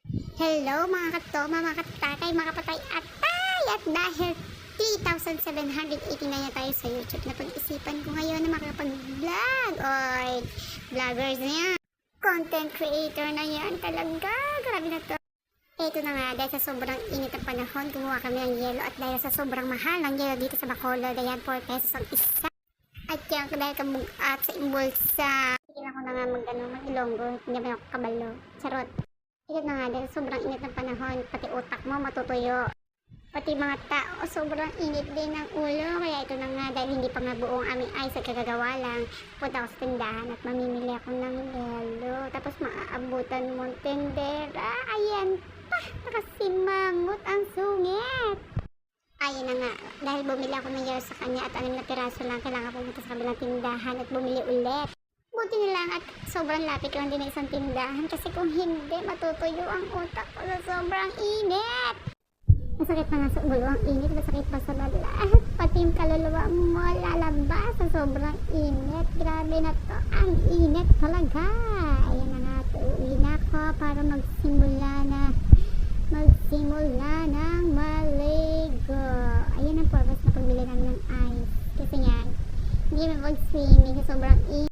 Hello mga katoma, mga katatay, mga kapatay atay! At dahil 3,780 na tayo sa YouTube, napag-isipan ko ngayon na makapag-vlog. Oy, vloggers na yan. Content creator na yan talaga. Grabe na to. Ito na nga, dahil sa sobrang init ng panahon, gumawa kami ng yelo. At dahil sa sobrang mahal ng yelo dito sa Bacolod, ayan, 4 pesos ang isa. At yan, dahil kamugat sa imbulsa. Hindi ako na nga mag-ilonggo, hindi naman ako kabalo. Charot. Ito na nga, dahil sobrang init ng panahon, pati utak mo matutuyo. Pati mga tao, sobrang init din ng ulo. Kaya ito na nga, dahil hindi pa nga buong aming ice at kagagawa lang, punta ako sa tindahan at mamimili ako ng lelo. Tapos maaabutan mo tendera. Ayan pa, nakasimangot ang sungit. Ayun na nga, dahil bumili ako ng yelo sa kanya at 6 na piraso lang, kailangan pumunta sa kabilang tindahan at bumili ulit. Buti na lang at sobrang lapit lang din ng isang tindahan kasi kung hindi, matutuyo ang utak ko sa sobrang init. Masakit na nga sa ulo ang init, masakit pa sa balat. Pati yung kaluluwa mo lalabas sa sobrang init. Grabe na to, ang init talaga. Ayan na nga, uuwi na ako para magsimula ng maligo. Ayan ang purpose na pagbili namin ng ice. Kasi nga, hindi na mag-swimming sa sobrang init.